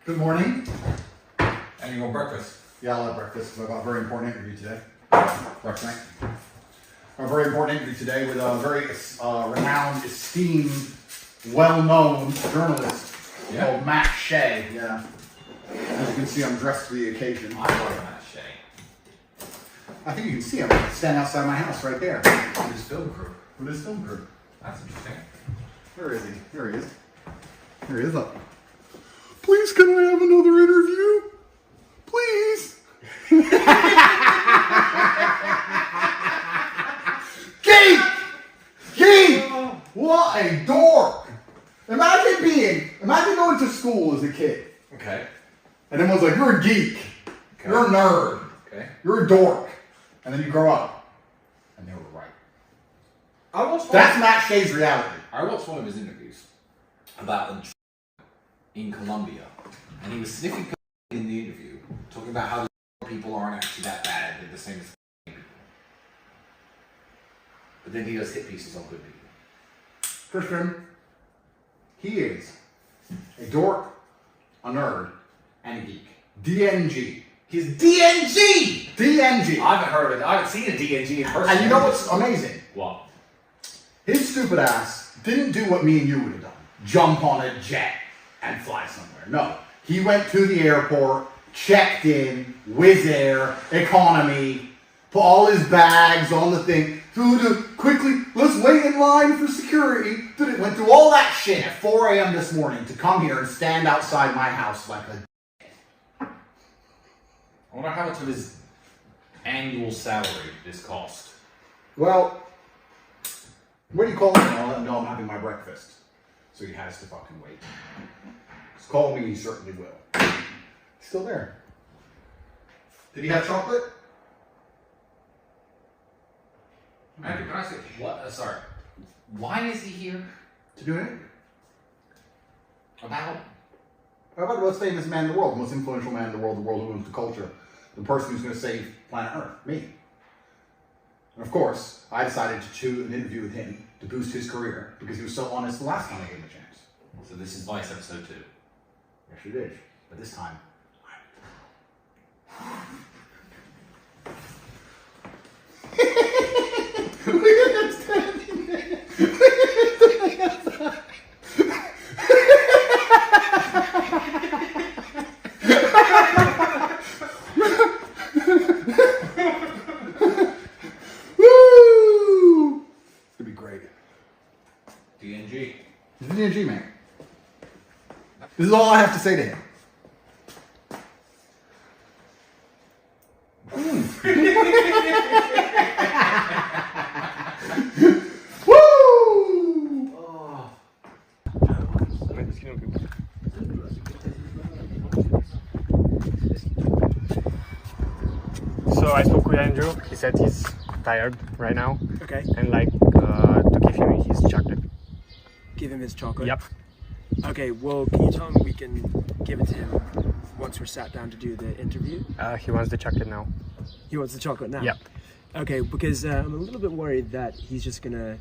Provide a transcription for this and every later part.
Good morning. And you want breakfast? Yeah, I'll have breakfast because I've got a very important interview today. Breakfast. A very important interview today with a very renowned, esteemed, well-known journalist called Matt Shea. Yeah. As you can see, I'm dressed for the occasion. I like Matt Shea. I think you can see him standing outside my house right there. With his film crew. With his film crew. That's interesting. Where is he? Here he is. Here he is. Up. Please, can I have another interview? Please. Geek! What a dork! Imagine going to school as a kid. Okay. And everyone's like, you're a geek. Okay. You're a nerd. Okay. You're a dork. And then you grow up. And they were right. That's Matt Shea's reality. I watched one of his interviews about in Colombia. And he was sniffing in the interview, talking about how the people aren't actually that bad. They're the same as but then he does hit pieces on good people. Christian, he is a dork, a nerd, and a geek. DNG. He's DNG! DNG. I haven't heard of it. I haven't seen a DNG in person. And you know what's amazing? What? His stupid ass didn't do what me and you would have done. Jump on a jet and fly somewhere. No. He went to the airport, checked in, Wizz Air, economy, put all his bags on the thing, quickly, let's wait in line for security. Went through all that shit at 4 a.m. this morning to come here and stand outside my house like a I wonder how much of his annual salary this cost. Well, what do you call him? I'll let him know I'm having my breakfast. So he has to fucking wait. Just call me, he certainly will. He's still there. Did he have chocolate? Andrew, can I say what? Sorry. Why is he here? To do it? About? How about the most famous man in the world, the most influential man in the world who owns the culture, the person who's going to save planet Earth, me. And of course, I decided to choose an interview with him to boost his career because he was so honest the last time I gave him a chance. So this is Vice episode 2. Yes, you did. But this time, DNG, man. This is all I have to say to him. Woo! Oh. So I spoke with Andrew. He said he's tired right now. Okay. And to give him his chocolate. Give him his chocolate? Yep. Okay, well, can you tell him we can give it to him once we're sat down to do the interview? He wants the chocolate now. He wants the chocolate now? Yep. Okay, because I'm a little bit worried that he's just gonna,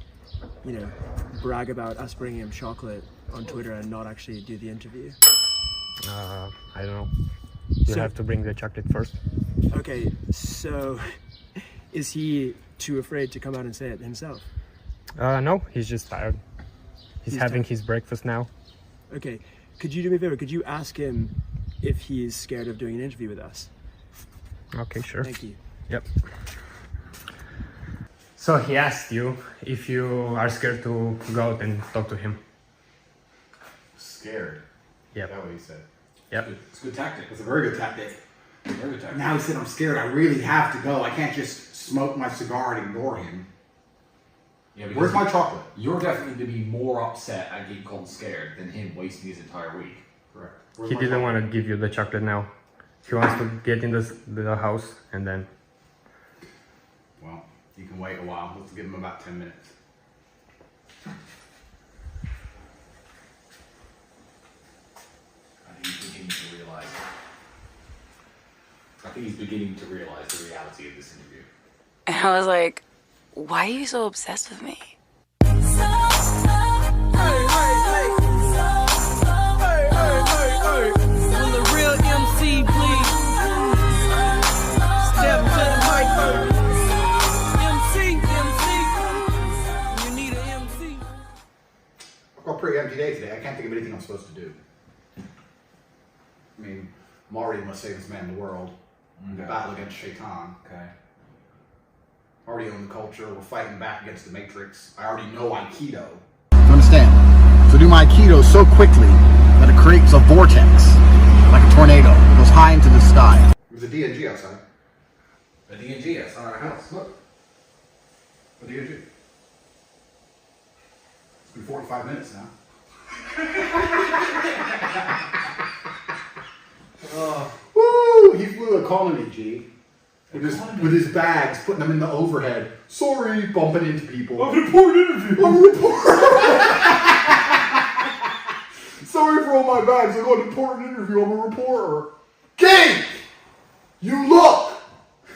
brag about us bringing him chocolate on Twitter and not actually do the interview. I don't know. You have to bring the chocolate first. Okay, so is he too afraid to come out and say it himself? No, he's just tired. He's having his breakfast now. Okay, could you do me a favor? Could you ask him if he's scared of doing an interview with us? Okay, sure. Thank you. Yep. So he asked you if you are scared to go out and talk to him. Scared? Yep. Is that what he said? Yep. It's a good tactic. It's a very good tactic. Very good tactic. Now he said I'm scared. I really have to go. I can't just smoke my cigar and ignore him. Yeah, Where's my chocolate? You're definitely going to be more upset at getting called scared than him wasting his entire week. Correct. He didn't want to give you the chocolate now. He wants to get in the house and then... Well, you can wait a while. Let's give him about 10 minutes. I think he's beginning to realize it. I think he's beginning to realize the reality of this interview. And I was like, why are you so obsessed with me? heavy day today. I can't think of anything I'm supposed to do. I mean, Marty must save this man the world. In the battle against Shaitan. Okay. Already own the culture. We're fighting back against the Matrix. I already know Aikido. You understand? So do my Aikido so quickly that it creates a vortex, like a tornado. It goes high into the sky. There's a D&G outside. A D&G outside our house. Look. A D&G. It's been 45 minutes now. Woo! He flew a colony G. With his bags, putting them in the overhead. Sorry, bumping into people. I'm an important interview. I'm a reporter. Sorry for all my bags. I got an important interview. I'm a reporter. Geek! You look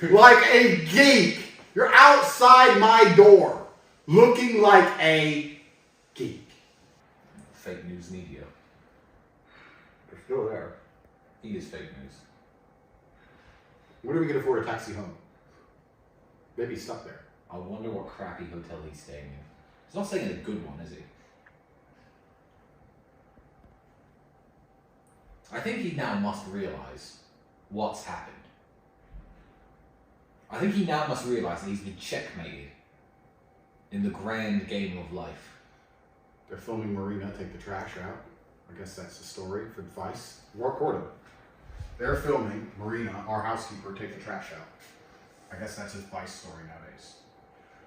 like a geek. You're outside my door, looking like a geek. Fake news media. They're still there. He is fake news. When are we going to afford a taxi home? Maybe he's stuck there. I wonder what crappy hotel he's staying in. He's not staying in a good one, is he? I think he now must realize what's happened. I think he now must realize that he's been checkmated in the grand game of life. They're filming Marina take the trash out. I guess that's the story for the Vice. We're recording. They're filming Marina, our housekeeper, take the trash out. I guess that's his Vice story nowadays.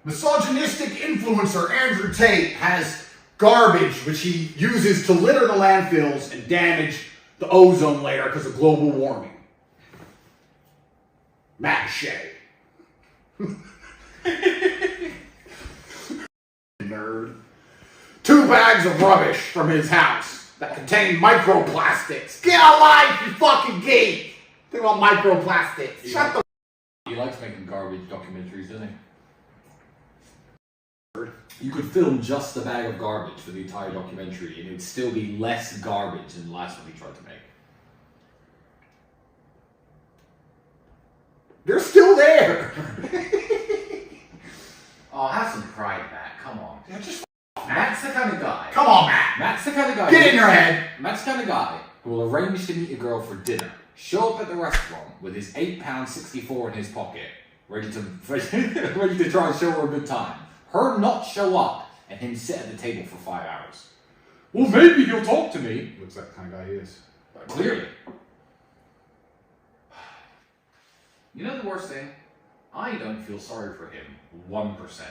Misogynistic influencer Andrew Tate has garbage which he uses to litter the landfills and damage the ozone layer because of global warming. Matt Shea. Nerd. 2 bags of rubbish from his house that contain microplastics. Get a life, you fucking geek! Think about microplastics. Shut the He likes making garbage documentaries, doesn't he? You could film just a bag of garbage for the entire documentary and it would still be less garbage than the last one he tried to make. They're still there! Oh, have some pride, Matt. Come on. Yeah, just Matt's the kind of guy. come on, Matt! Matt's the kind of guy. Get in your head! Matt's the kind of guy who will arrange to meet a girl for dinner, show up at the restaurant with his £8.64 in his pocket, ready to try and show her a good time. Her not show up, and him sit at the table for 5 hours. Well, maybe he'll talk to me. Looks like the kind of guy he is. Clearly. You know the worst thing? I don't feel sorry for him 1%.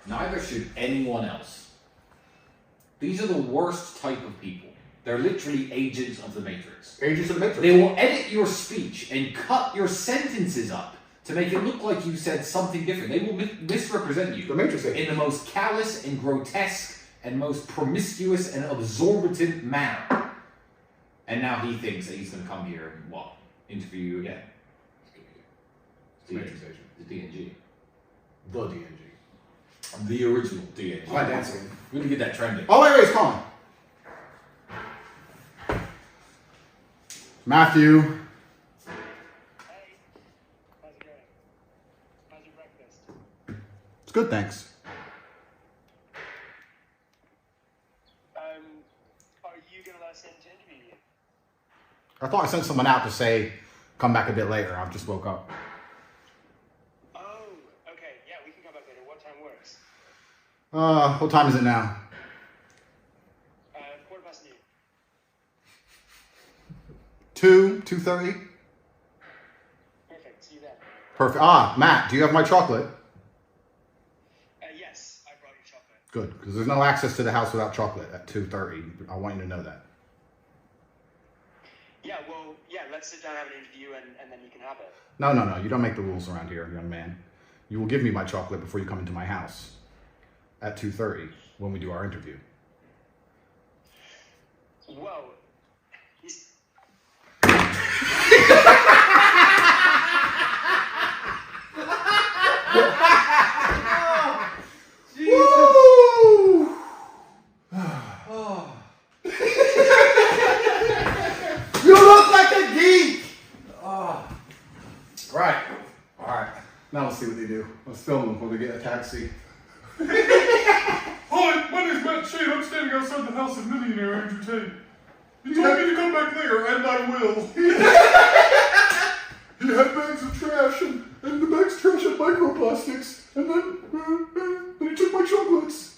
Neither should anyone else. These are the worst type of people. They're literally agents of the Matrix. Agents of the Matrix. They will edit your speech and cut your sentences up to make it look like you said something different. They will misrepresent you The Matrix in the most callous and grotesque and most promiscuous and absorbent manner. And now he thinks that he's going to come here and what? Interview you again. The Matrix agent. The D&G. The D&G. The original D&G. Hi, dancing. We're going to get that trending. Oh, wait, he's calling. Matthew. Hey, how's it going? How's your breakfast? It's good, thanks. Are you gonna let us in to interview you? I thought I sent someone out to say, come back a bit later. I just woke up. Oh, okay, yeah, we can come back later. What time works? What time is it now? 2:15. 2:30? Perfect, see you then. Perfect. Ah, Matt, do you have my chocolate? Yes, I brought you chocolate. Good, because there's no access to the house without chocolate at 2:30. I want you to know that. Yeah, well, yeah, let's sit down and have an interview and then you can have it. No. You don't make the rules around here, young man. You will give me my chocolate before you come into my house at 2:30 when we do our interview. Whoa. Woo! You look like a geek! Right. Alright. Now let's see what they do. Let's film them before they get a taxi. Hi, my name's Matt Shea. I'm standing standing outside the house of millionaire Andrew Tate. He told me to come back there, and I will. He had bags of trash, and the bags of trash had microplastics, and then he took my chocolates.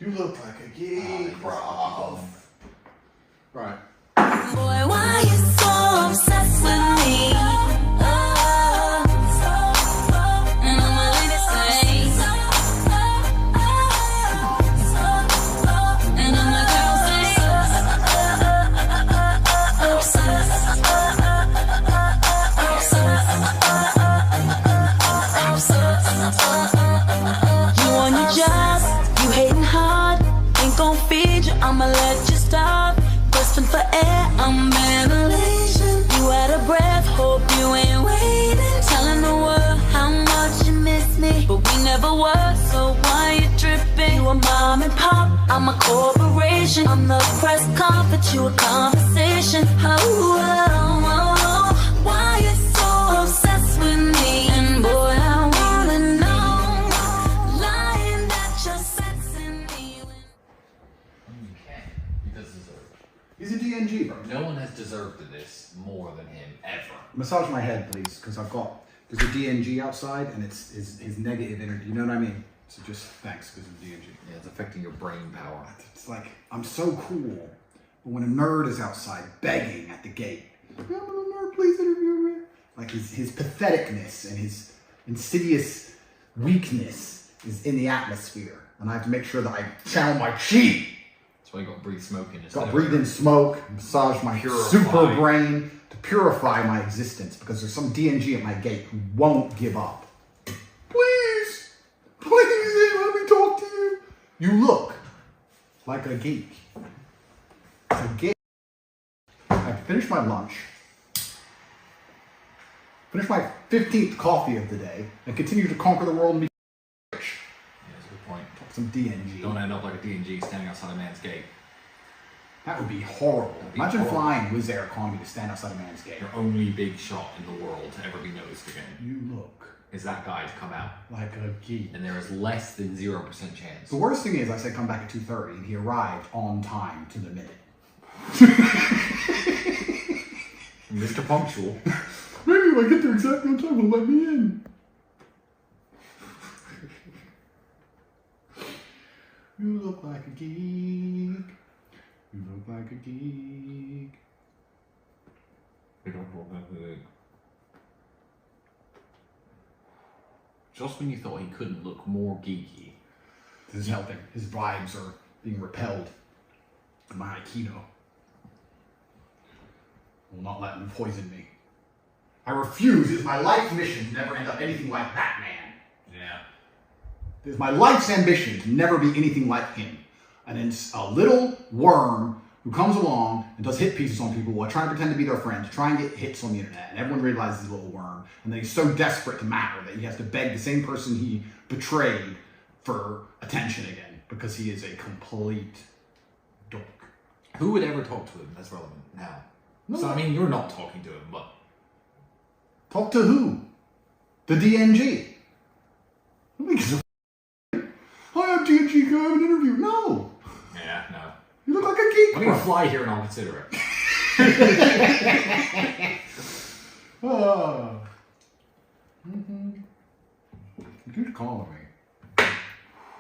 You look like a geek, bro. Right. Boy, why you so obsessed with me? And I'm really the same. And I'm a girl you on your job, you hating hard, ain't gon' feed you, I'ma let you stop. Grasping for air, I'm ventilation. You out of breath, hope you ain't waiting. Telling the world how much you miss me, but we never were, so why you tripping? You a mom and pop, I'm a corporation. I'm the press conference, you a conversation. Why you so obsessed with me? And boy, I wanna know, lying that you're sexing me. Okay. He does deserve it. He's a DNG, bro. No one has deserved this more than him, ever. Massage my head, please, because there's a DNG outside, and it's his negative energy. You know what I mean? So just thanks, because of DNG. Yeah, it's affecting your brain power. It's like, I'm so cool, but when a nerd is outside begging at the gate, I'm a nerd, please interview me. Like his patheticness and his insidious weakness is in the atmosphere, and I have to make sure that I channel my chi. That's why you got to breathe smoke in. Got to breathe in smoke, massage my super brain to purify my existence, because there's some DNG at my gate who won't give up. Please, let me talk to you. You look like a geek. A geek. I finished my lunch, finished my 15th coffee of the day, and continue to conquer the world and be rich. Yeah, that's a good point. Some DNG. Don't end up like a DNG standing outside a man's gate. That would be horrible. Imagine horrible. flying Wizz Air Combi to stand outside a man's gate. Your only big shot in the world to ever be noticed again You look is that guy to come out. like a geek. And there is less than 0% chance. The worst thing is, I said come back at 2:30, and he arrived on time to the minute. Mr. Punctual. Maybe if I get there exactly on time, he'll let me in. You look like a geek. You look like a geek. We don't hold that word. Just when you thought he couldn't look more geeky. This is helping. His vibes are being repelled. My aikido will not let him poison me. I refuse. It is my life mission to never end up anything like that man. Yeah. It is my life's ambition to never be anything like him. And then a little worm who comes along and does hit pieces on people while trying to pretend to be their friend, to try and get hits on the internet. And everyone realizes he's a little worm. And then he's so desperate to matter that he has to beg the same person he betrayed for attention again, because he is a complete dork. Who would ever talk to him that's relevant now? No. So, I mean, you're not talking to him, but... Talk to who? The DNG. Hi, I'm DNG, can I have an interview? No. Yeah, no. You look like a geek. I'm gonna fly here and I'll consider it. You're calling me.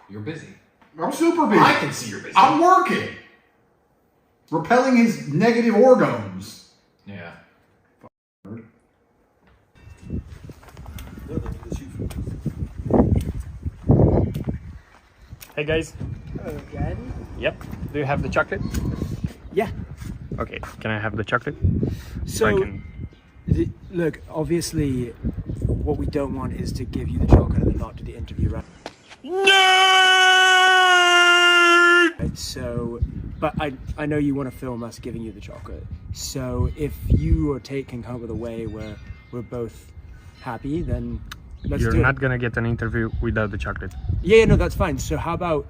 You're busy. I'm super busy. I can see you're busy. I'm working. Repelling his negative organs. Yeah. Hey guys. Hello again. Yep. Do you have the chocolate? Yeah. Okay. Can I have the chocolate? So, I can... look, obviously, what we don't want is to give you the chocolate and then not do the interview, right? Right, so, but I know you want to film us giving you the chocolate. So if you or Tate can come up with a way where we're both happy, then let's You're do not it. gonna get an interview without the chocolate. Yeah, no, that's fine. So how about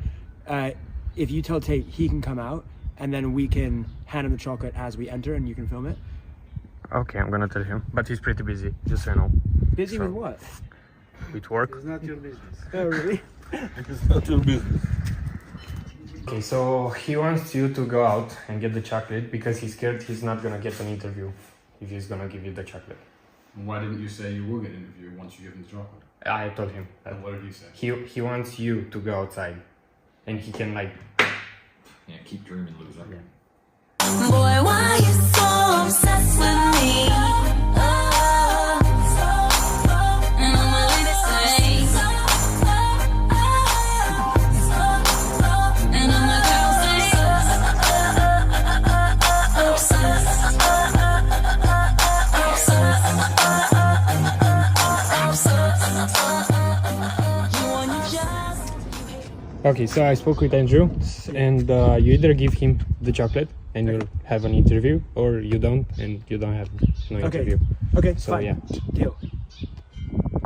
if you tell Tate he can come out, and then we can hand him the chocolate as we enter, and you can film it. Okay, I'm gonna tell him. But he's pretty busy, just so you know. Busy So- with what? With work. It's not your business. Oh, really? It's not your business. Okay, so he wants you to go out and get the chocolate because he's scared he's not gonna get an interview if he's gonna give you the chocolate. Why didn't you say you will get an interview once you give him the chocolate? I told him that. And what did he say? He wants you to go outside and he can like... Yeah, keep dreaming, loser. Yeah. Boy, why you so obsessed with me? Oh, and I'm a lady say, and I'm a girl Okay, so I spoke with Andrew and you either give him the chocolate and you'll have an interview, or you don't and you don't have no interview. Okay, So fine. yeah. Deal.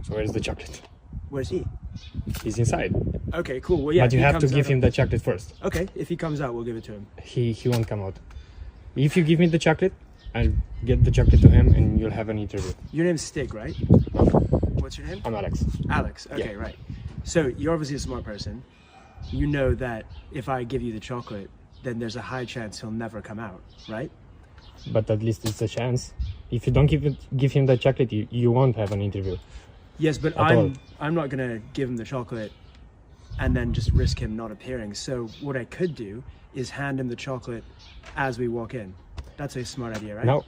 So where's the chocolate? Where's he? He's inside. Okay, cool. Well, yeah. But you he have to comes give out him the chocolate first. Okay, if he comes out, we'll give it to him. He won't come out. If you give me the chocolate, I'll get the chocolate to him and you'll have an interview. Your name's Stig, right? What's your name? I'm Alex. Alex. Okay, Yeah. right. So you're obviously a smart person. You know that if I give you the chocolate, then there's a high chance he'll never come out, right? But at least it's a chance. If you don't give him the chocolate, you won't have an interview. Yes, but At all. I'm not gonna give him the chocolate and then just risk him not appearing. So what I could do is hand him the chocolate as we walk in. That's a smart idea, right? No,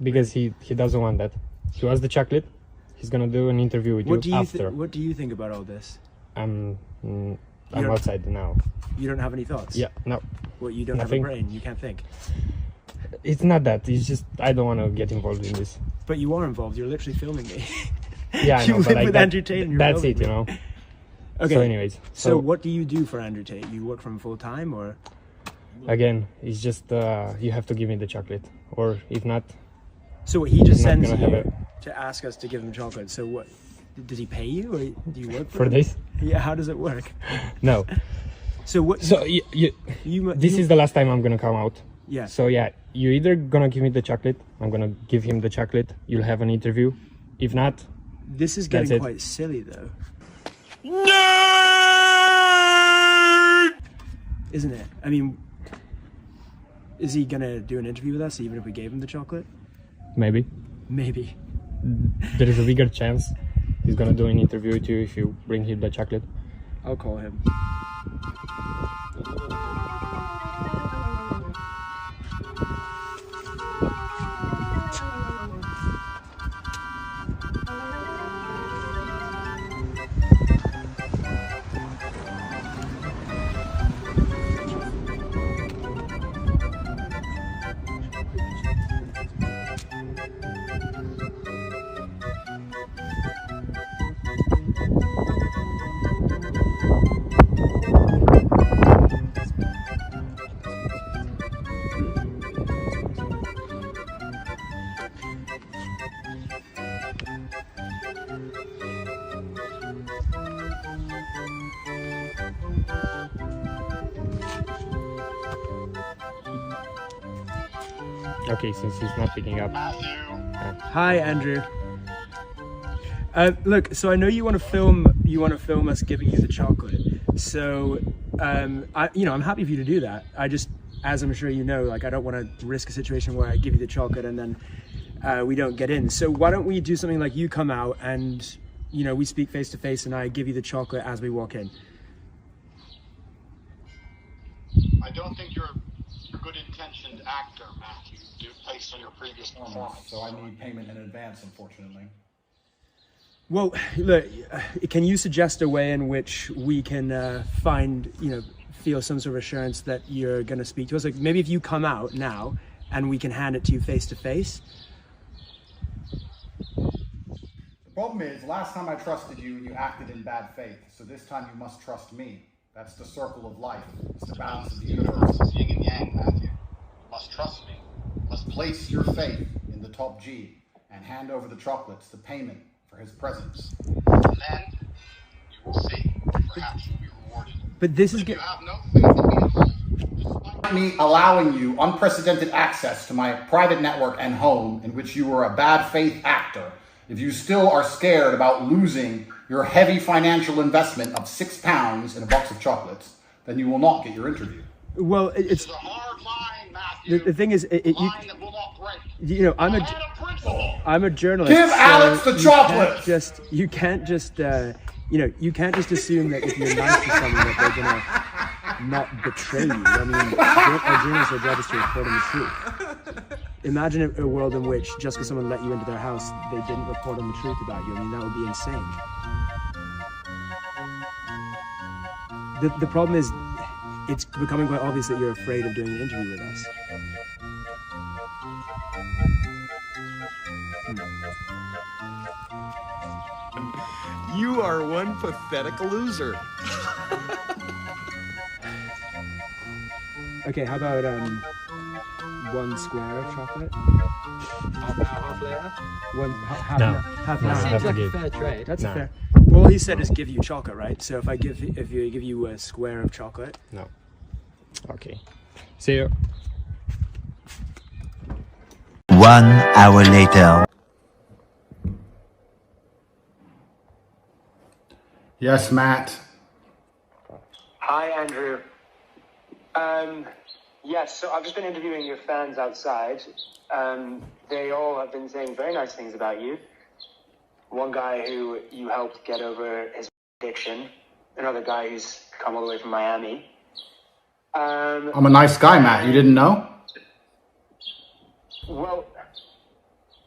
because he doesn't want that. He wants the chocolate. He's gonna do an interview with you after. What do you think about all this? I'm don't- outside now. You don't have any thoughts? Yeah, no. What, you don't Nothing. have a brain? You can't think? It's not that. It's just I don't want to get involved in this. But you are involved. You're literally filming me. Yeah, I You know, but live like with that, Andrew Tate and you're that's filming it, you me. know. Okay. So anyways, So what do you do for Andrew Tate? You work for him full time, or? again, it's just you have to give me the chocolate, or if not, So what, he just I'm not sends gonna have you it. to ask us to give him chocolate. So what? Does he pay you, or do you work for him? this, Yeah. How does it work? no. So what? So this is the last time I'm gonna come out. Yeah. So yeah, you're either gonna give me the chocolate, I'm gonna give him the chocolate, you'll have an interview. If not, This is That's getting it. quite silly, though. Isn't it? I mean, is he gonna do an interview with us even if we gave him the chocolate? maybe. Maybe. There is a bigger chance he's gonna do an interview with you if you bring him the chocolate. I'll call him. Okay, since he's not picking up. Hi, Andrew. Look, so I know you want to film. You want to film us giving you the chocolate. So, I'm happy for you to do that. I just, as I'm sure you know, like I don't want to risk a situation where I give you the chocolate and then we don't get in. So why don't we do something like you come out and we speak face to face and I give you the chocolate as we walk in. I don't think you're a good-intentioned actor, Matthew, based on your previous performance. So I need payment in advance, unfortunately. Well, look, can you suggest a way in which we can feel some sort of assurance that you're going to speak to us? Like maybe if you come out now and we can hand it to you face to face. The problem is, last time I trusted you, you acted in bad faith. So this time you must trust me. That's the circle of life. It's the balance of the universe. It's yin and yang, Matthew. You must trust me. You must place your faith in the top G and hand over the chocolates, the payment for his presence. And then you will see. Perhaps you'll be rewarded. But this is If you have no faith in me at all, despite Me allowing you unprecedented access to my private network and home in which you were a bad faith actor, if you still are scared about losing your heavy financial investment of £6 in a box of chocolates, then you will not get your interview. Well, It's a hard line, Matthew. the thing is, line that will not break. you know, And a principle. I'm a journalist. Give Alex the chocolate! You can't just assume that if you're nice to someone that they're gonna not betray you. I mean, a journalist's job is to report on the truth. Imagine a world in which just because someone let you into their house, they didn't report on the truth about you. I mean, that would be insane. The problem is, it's becoming quite obvious that you're afraid of doing an interview with us. You are one pathetic loser. Okay, how about 1 square of chocolate? Half later? Half No. an hour. Half an No, hour. that's Like a a gift. fair trade. That's No. fair. Well, he said is give you chocolate, right? So if you give you a square of chocolate, No. Okay. See you. 1 hour later. Yes, Matt. Hi, Andrew. Yes, so I've just been interviewing your fans outside. They all have been saying very nice things about you. One guy who you helped get over his addiction. Another guy who's come all the way from Miami. I'm a nice guy, Matt. You didn't know? Well,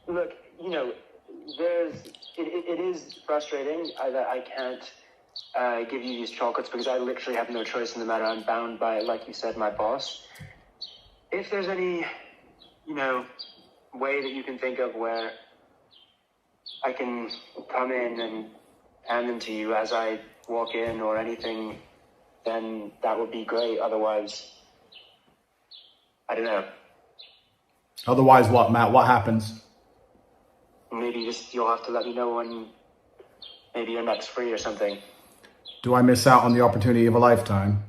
look, you know, it is frustrating that I can't give you these chocolates because I literally have no choice in the matter. I'm bound by, like you said, my boss. If there's any, you know, way that you can think of where I can come in and hand them to you as I walk in or anything, then that would be great. Otherwise, I don't know. Otherwise what, Matt? What happens? Maybe just you'll have to let me know when maybe you're next free or something. Do I miss out on the opportunity of a lifetime?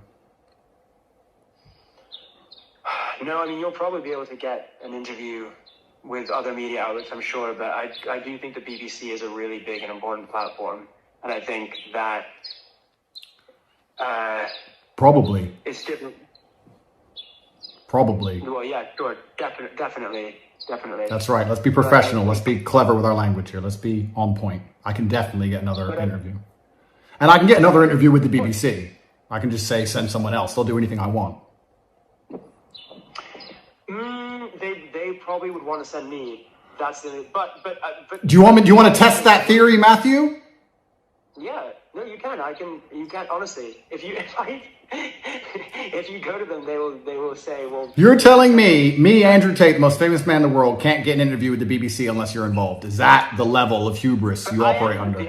No, I mean, you'll probably be able to get an interview with other media outlets, I'm sure, but I do think the BBC is a really big and important platform. And I think that Probably. it's different. Probably. Well, yeah, sure, definitely. That's right. Let's be professional. Let's be clever with our language here. Let's be on point. I can definitely get another interview. And I can get another interview with the BBC. I can just say, send someone else. They'll do anything I want. They probably would want to send me. That's the but. Do you want to test that theory, Matthew? Yeah, no, you can. You can honestly. If you go to them, they will say, well. You're telling me, Andrew Tate, the most famous man in the world, can't get an interview with the BBC unless you're involved. Is that the level of hubris you operate under?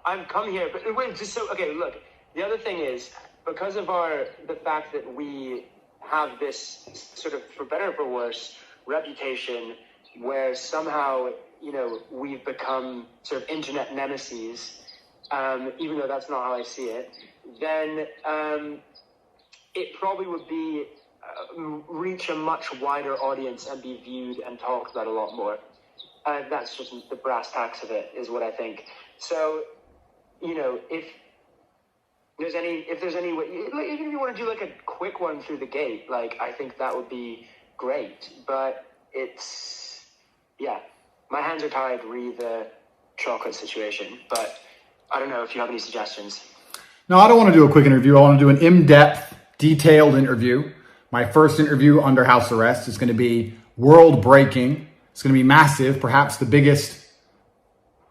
I've come here, but wait, just so okay. Look, the other thing is because of the fact that we have this sort of, for better or for worse, reputation where somehow, you know, we've become sort of internet nemesis, even though that's not how I see it, then it probably would be reach a much wider audience and be viewed and talked about a lot more. That's just the brass tacks of it, is what I think. So, you know, if there's any way, even if you want to do like a quick one through the gate, like I think that would be great. But yeah, my hands are tied re the chocolate situation. But I don't know if you have any suggestions. No, I don't want to do a quick interview. I want to do an in-depth, detailed interview. My first interview under house arrest is going to be world-breaking. It's going to be massive, perhaps the biggest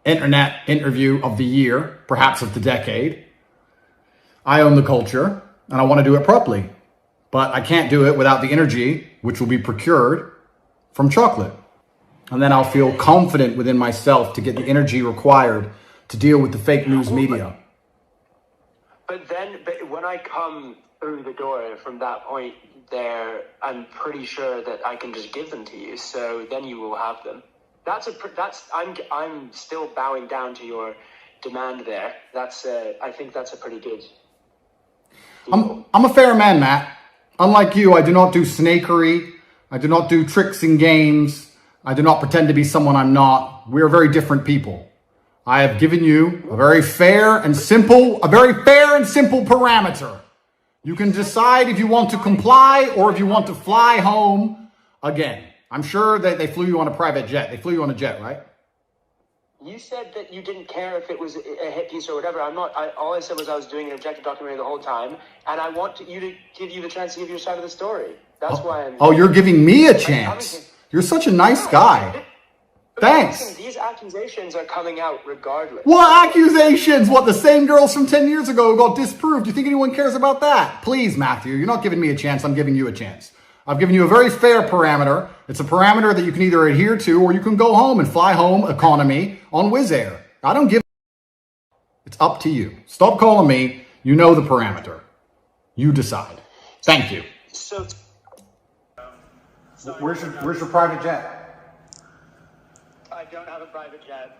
internet interview of the year, perhaps of the decade. I own the culture, and I want to do it properly. But I can't do it without the energy, which will be procured from chocolate. And then I'll feel confident within myself to get the energy required to deal with the fake news media. But when I come through the door from that point there, I'm pretty sure that I can just give them to you. So then you will have them. I'm still bowing down to your demand there. I think that's a pretty good deal. I'm a fair man, Matt. Unlike you, I do not do snakery. I do not do tricks and games. I do not pretend to be someone I'm not. We are very different people. I have given you a very fair and simple parameter. You can decide if you want to comply or if you want to fly home again. I'm sure that they flew you on a private jet. They flew you on a jet, right? You said that you didn't care if it was a hit piece or whatever. All I said was I was doing an objective documentary the whole time, and I want you to give you the chance to give your side of the story. That's why I'm... Oh, you're giving me a chance. You're such a nice guy. Thanks. Listen, these accusations are coming out regardless. What accusations? What, the same girls from 10 years ago who got disproved? Do you think anyone cares about that? Please, Matthew, you're not giving me a chance. I'm giving you a chance. I've given you a very fair parameter. It's a parameter that you can either adhere to or you can go home and fly home economy on Wizz Air. I don't give... It's up to you. Stop calling me. You know the parameter. You decide. Thank you. So Where's your private jet? I don't have a private jet.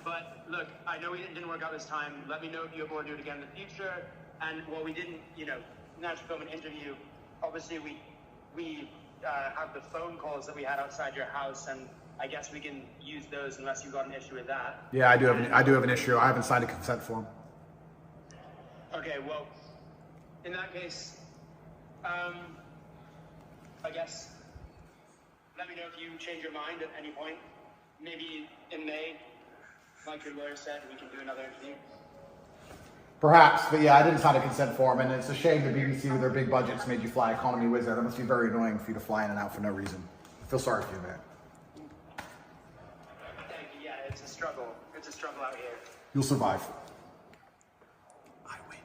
But look, I know it didn't work out this time. Let me know if you ever want to do it again in the future. And while we didn't, manage to film an interview, obviously we have the phone calls that we had outside your house, and I guess we can use those unless you've got an issue with that. Yeah, I do have an issue. I haven't signed a consent form. Okay, well, in that case, I guess let me know if you change your mind at any point. Maybe in May, like your lawyer said, we can do another interview. Perhaps, but yeah, I didn't sign a consent form, and it's a shame the BBC with their big budgets made you fly economy Wizz Air. That must be very annoying for you to fly in and out for no reason. I feel sorry for you, man. Thank you. Yeah, it's a struggle. It's a struggle out here. You'll survive. I win.